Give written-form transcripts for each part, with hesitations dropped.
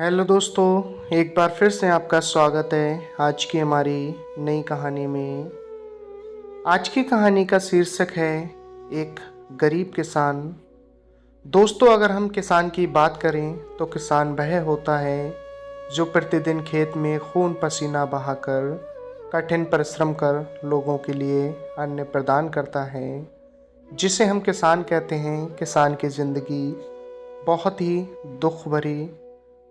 Hello दोस्तों, एक बार फिर से आपका स्वागत है आज की हमारी नई कहानी में। आज की कहानी का शीर्षक है एक गरीब किसान। दोस्तों, अगर हम किसान की बात करें तो किसान वह होता है जो प्रतिदिन खेत में खून पसीना बहाकर कठिन परिश्रम कर लोगों के लिए अन्न प्रदान करता है, जिसे हम किसान कहते हैं। किसान की ज़िंदगी बहुत ही दुख भरी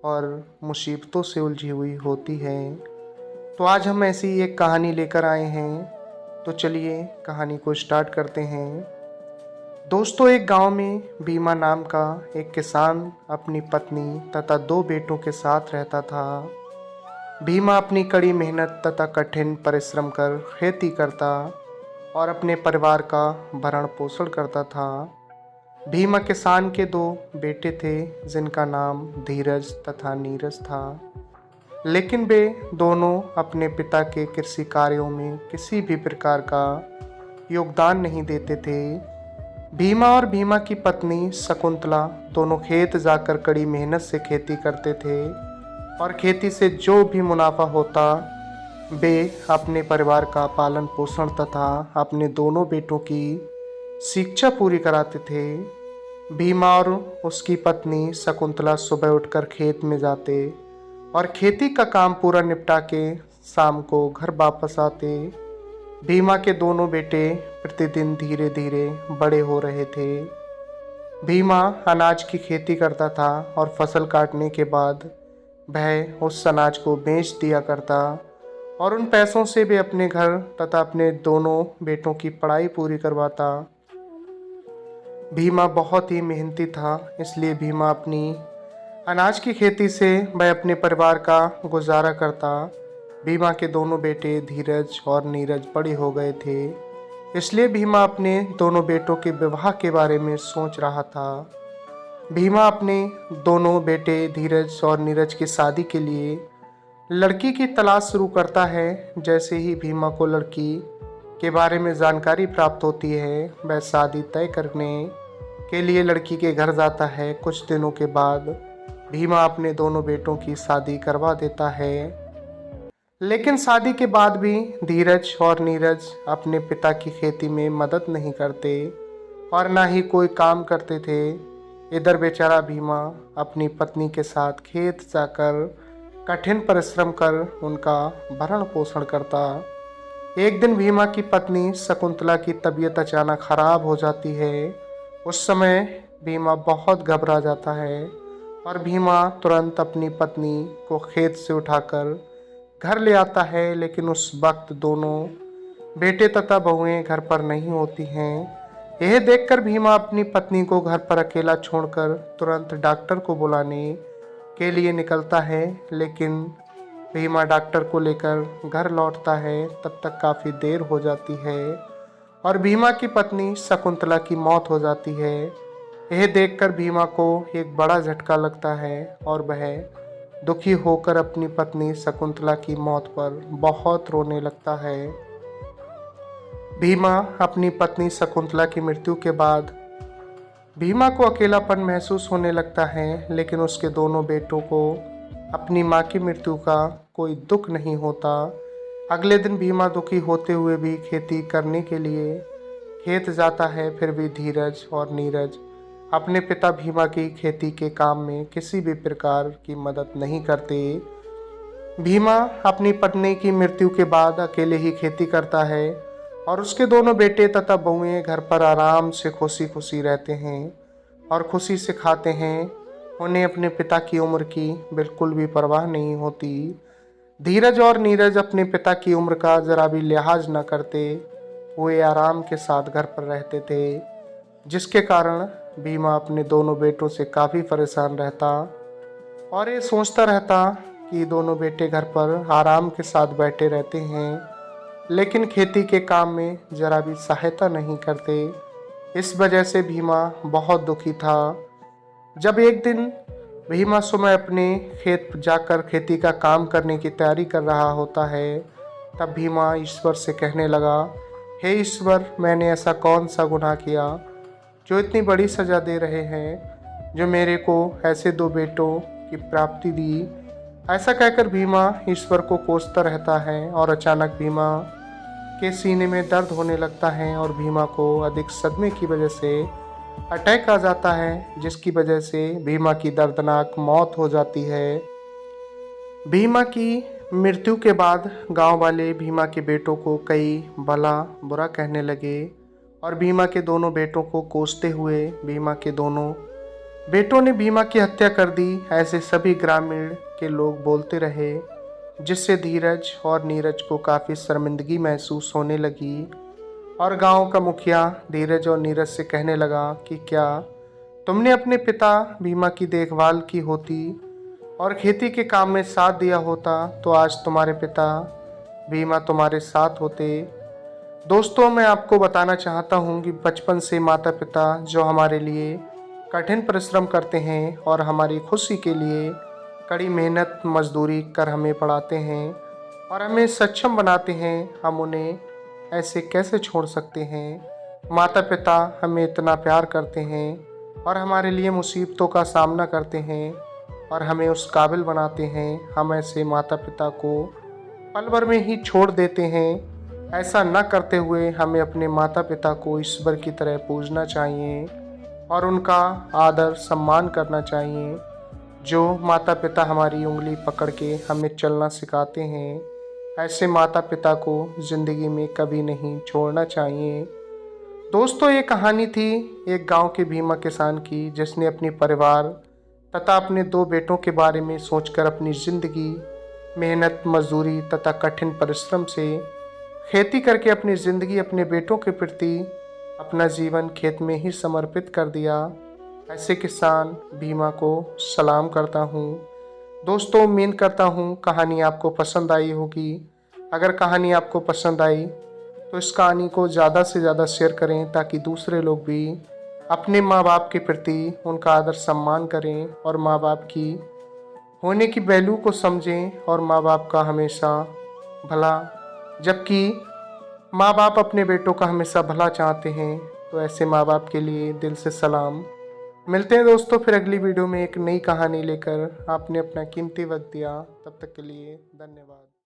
और मुसीबतों से उलझी हुई होती है। तो आज हम ऐसी एक कहानी लेकर आए हैं। तो चलिए कहानी को स्टार्ट करते हैं। दोस्तों, एक गांव में भीमा नाम का एक किसान अपनी पत्नी तथा 2 बेटों के साथ रहता था। भीमा अपनी कड़ी मेहनत तथा कठिन परिश्रम कर खेती करता और अपने परिवार का भरण पोषण करता था। भीमा किसान के 2 बेटे थे, जिनका नाम धीरज तथा नीरज था। लेकिन वे दोनों अपने पिता के कृषि कार्यों में किसी भी प्रकार का योगदान नहीं देते थे। भीमा और भीमा की पत्नी शकुंतला दोनों खेत जाकर कड़ी मेहनत से खेती करते थे और खेती से जो भी मुनाफा होता वे अपने परिवार का पालन पोषण तथा अपने दोनों बेटों की शिक्षा पूरी कराते थे। भीमा और उसकी पत्नी शकुंतला सुबह उठकर खेत में जाते और खेती का काम पूरा निपटा के शाम को घर वापस आते। भीमा के दोनों बेटे प्रतिदिन धीरे धीरे बड़े हो रहे थे। भीमा अनाज की खेती करता था और फसल काटने के बाद वह उस अनाज को बेच दिया करता और उन पैसों से वे अपने घर तथा अपने दोनों बेटों की पढ़ाई पूरी करवाता। भीमा बहुत ही मेहनती था, इसलिए भीमा अपनी अनाज की खेती से वह अपने परिवार का गुजारा करता। भीमा के दोनों बेटे धीरज और नीरज बड़े हो गए थे, इसलिए भीमा अपने दोनों बेटों के विवाह के बारे में सोच रहा था। भीमा अपने दोनों बेटे धीरज और नीरज की शादी के लिए लड़की की तलाश शुरू करता है। जैसे ही भीमा को लड़की के बारे में जानकारी प्राप्त होती है, वह शादी तय करने के लिए लड़की के घर जाता है। कुछ दिनों के बाद भीमा अपने दोनों बेटों की शादी करवा देता है। लेकिन शादी के बाद भी धीरज और नीरज अपने पिता की खेती में मदद नहीं करते और ना ही कोई काम करते थे। इधर बेचारा भीमा अपनी पत्नी के साथ खेत जाकर कठिन परिश्रम कर उनका भरण पोषण करता। एक दिन भीमा की पत्नी शकुंतला की तबीयत अचानक खराब हो जाती है। उस समय भीमा बहुत घबरा जाता है और भीमा तुरंत अपनी पत्नी को खेत से उठाकर घर ले आता है। लेकिन उस वक्त दोनों बेटे तथा बहुएं घर पर नहीं होती हैं। यह देखकर भीमा अपनी पत्नी को घर पर अकेला छोड़कर तुरंत डॉक्टर को बुलाने के लिए निकलता है। लेकिन भीमा डॉक्टर को लेकर घर लौटता है, तब तक काफ़ी देर हो जाती है और भीमा की पत्नी शकुंतला की मौत हो जाती है। यह देखकर भीमा को एक बड़ा झटका लगता है और वह दुखी होकर अपनी पत्नी शकुंतला की मौत पर बहुत रोने लगता है। भीमा अपनी पत्नी शकुंतला की मृत्यु के बाद भीमा को अकेलापन महसूस होने लगता है, लेकिन उसके दोनों बेटों को अपनी मां की मृत्यु का कोई दुख नहीं होता। अगले दिन भीमा दुखी होते हुए भी खेती करने के लिए खेत जाता है। फिर भी धीरज और नीरज अपने पिता भीमा की खेती के काम में किसी भी प्रकार की मदद नहीं करते। भीमा अपनी पत्नी की मृत्यु के बाद अकेले ही खेती करता है और उसके दोनों बेटे तथा बहुएं घर पर आराम से खुशी खुशी रहते हैं और खुशी से खाते हैं। उन्हें अपने पिता की उम्र की बिल्कुल भी परवाह नहीं होती। धीरज और नीरज अपने पिता की उम्र का जरा भी लिहाज न करते हुए आराम के साथ घर पर रहते थे, जिसके कारण भीमा अपने दोनों बेटों से काफ़ी परेशान रहता और ये सोचता रहता कि दोनों बेटे घर पर आराम के साथ बैठे रहते हैं, लेकिन खेती के काम में जरा भी सहायता नहीं करते। इस वजह से भीमा बहुत दुखी था। जब एक दिन भीमा सुबह अपने खेत जाकर खेती का काम करने की तैयारी कर रहा होता है, तब भीमा ईश्वर से कहने लगा, हे ईश्वर, मैंने ऐसा कौन सा गुनाह किया जो इतनी बड़ी सज़ा दे रहे हैं, जो मेरे को ऐसे 2 बेटों की प्राप्ति दी। ऐसा कहकर भीमा ईश्वर को कोसता रहता है और अचानक भीमा के सीने में दर्द होने लगता है और भीमा को अधिक सदमे की वजह से अटैक आ जाता है, जिसकी वजह से भीमा की दर्दनाक मौत हो जाती है। भीमा की मृत्यु के बाद गांव वाले भीमा के बेटों को कई भला बुरा कहने लगे और भीमा के दोनों बेटों को कोसते हुए भीमा के दोनों बेटों ने भीमा की हत्या कर दी, ऐसे सभी ग्रामीण के लोग बोलते रहे, जिससे धीरज और नीरज को काफ़ी शर्मिंदगी महसूस होने लगी और गांव का मुखिया धीरज और नीरज से कहने लगा कि क्या तुमने अपने पिता भीमा की देखभाल की होती और खेती के काम में साथ दिया होता तो आज तुम्हारे पिता भीमा तुम्हारे साथ होते। दोस्तों, मैं आपको बताना चाहता हूँ कि बचपन से माता पिता जो हमारे लिए कठिन परिश्रम करते हैं और हमारी खुशी के लिए कड़ी मेहनत मजदूरी कर हमें पढ़ाते हैं और हमें सक्षम बनाते हैं, हम उन्हें ऐसे कैसे छोड़ सकते हैं। माता पिता हमें इतना प्यार करते हैं और हमारे लिए मुसीबतों का सामना करते हैं और हमें उस काबिल बनाते हैं, हम ऐसे माता पिता को पल भर में ही छोड़ देते हैं। ऐसा न करते हुए हमें अपने माता पिता को ईश्वर की तरह पूजना चाहिए और उनका आदर सम्मान करना चाहिए। जो माता पिता हमारी उंगली पकड़ के हमें चलना सिखाते हैं, ऐसे माता पिता को ज़िंदगी में कभी नहीं छोड़ना चाहिए। दोस्तों, ये कहानी थी एक गांव के भीमा किसान की, जिसने अपने परिवार तथा अपने दो बेटों के बारे में सोचकर अपनी ज़िंदगी मेहनत मजदूरी तथा कठिन परिश्रम से खेती करके अपनी ज़िंदगी अपने बेटों के प्रति अपना जीवन खेत में ही समर्पित कर दिया। ऐसे किसान भीमा को सलाम करता हूँ। दोस्तों, उम्मीद करता हूँ कहानी आपको पसंद आई होगी। अगर कहानी आपको पसंद आई तो इस कहानी को ज़्यादा से ज़्यादा शेयर करें ताकि दूसरे लोग भी अपने माँ बाप के प्रति उनका आदर सम्मान करें और माँ बाप की होने की वैल्यू को समझें और माँ बाप का हमेशा भला, जबकि माँ बाप अपने बेटों का हमेशा भला चाहते हैं। तो ऐसे माँ बाप के लिए दिल से सलाम। मिलते हैं दोस्तों फिर अगली वीडियो में एक नई कहानी लेकर। आपने अपना कीमती वक्त दिया, तब तक के लिए धन्यवाद।